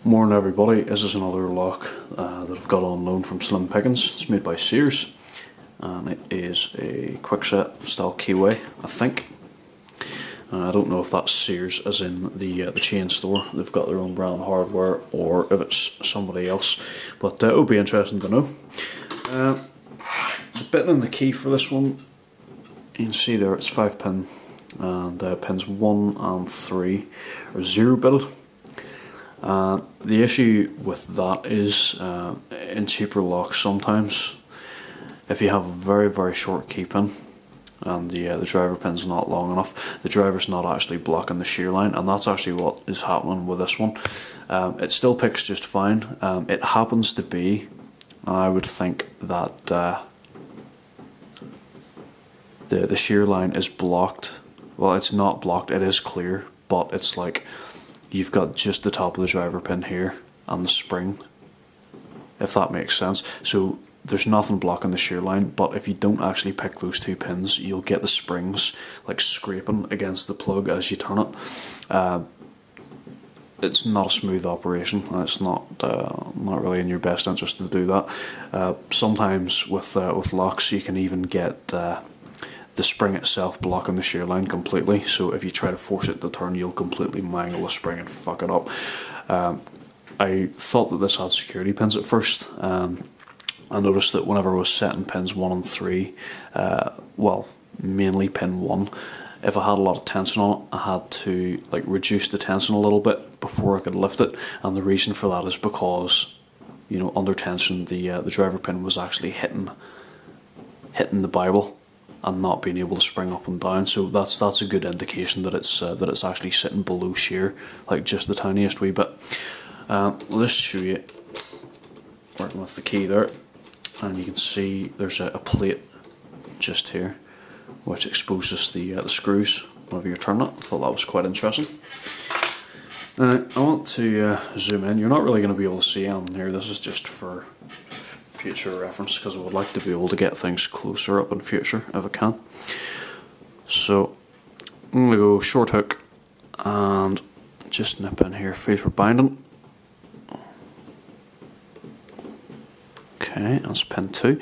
Morning everybody, this is another lock that I've got on loan from Slim Pickens. It's made by Sears and it is a quickset style keyway, I think. I don't know if that's Sears as in the chain store, they've got their own brand hardware, or if it's somebody else, but it would be interesting to know. The bit in the key for this one, you can see there it's 5 pin, and pins 1 and 3 are 0 bitted. The issue with that is in cheaper locks sometimes, if you have a very short key pin and the driver pin's not long enough, the driver's not actually blocking the shear line, and that's actually what is happening with this one. It still picks just fine. It happens to be, I would think that the shear line is blocked. Well, it's not blocked, it is clear, but it's like you've got just the top of the driver pin here and the spring, if that makes sense. So there's nothing blocking the shear line, but if you don't actually pick those two pins, you'll get the springs like scraping against the plug as you turn it. It's not a smooth operation. It's not really in your best interest to do that. Sometimes with locks you can even get the spring itself blocking the shear line completely, so if you try to force it to turn, you'll completely mangle the spring and fuck it up. I thought that this had security pins at first. I noticed that whenever I was setting pins 1 and 3, well, mainly pin 1, if I had a lot of tension on it, I had to like reduce the tension a little bit before I could lift it, and the reason for that is because, you know, under tension the driver pin was actually hitting the Bible and not being able to spring up and down. So that's a good indication that it's actually sitting below shear, like just the tiniest wee bit. I'll just show you working with the key there, and you can see there's a plate just here which exposes the screws whenever you turn it. I thought that was quite interesting. I want to zoom in. You're not really going to be able to see on here. This is just for future reference, because I would like to be able to get things closer up in future if I can. So I'm going to go short hook and just nip in here, feel for binding. Okay, that's pin 2.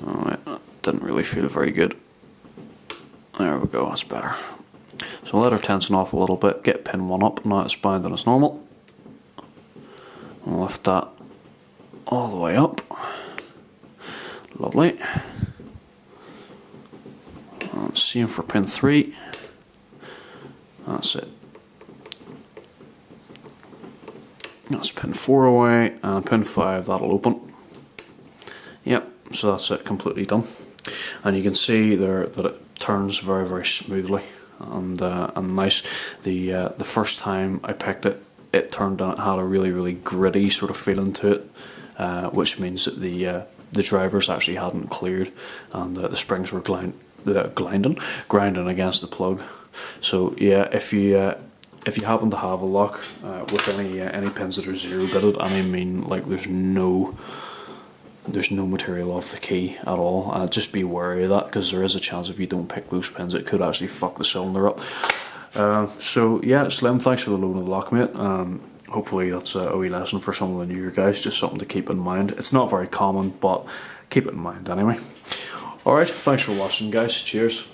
Alright, that didn't really feel very good. There we go, that's better. So let our tension off a little bit, get pin 1 up, now it's binding as normal. And lift that all the way up. Lovely. And same for pin 3. That's it. That's pin 4 away, and pin 5, that'll open. Yep, so that's it, completely done. And you can see there that it turns very smoothly and nice. The first time I picked it, it turned and it had a really gritty sort of feeling to it. Which means that the drivers actually hadn't cleared, and the springs were grinding against the plug. So yeah, if you happen to have a lock with any pins that are 0 bitted, and I mean like there's no material off the key at all, just be wary of that, because there is a chance if you don't pick those pins it could actually fuck the cylinder up. So yeah, Slim, thanks for the loan of the lock, mate. Hopefully that's a wee lesson for some of the newer guys, just something to keep in mind. It's not very common, but keep it in mind anyway. Alright, thanks for watching guys, cheers.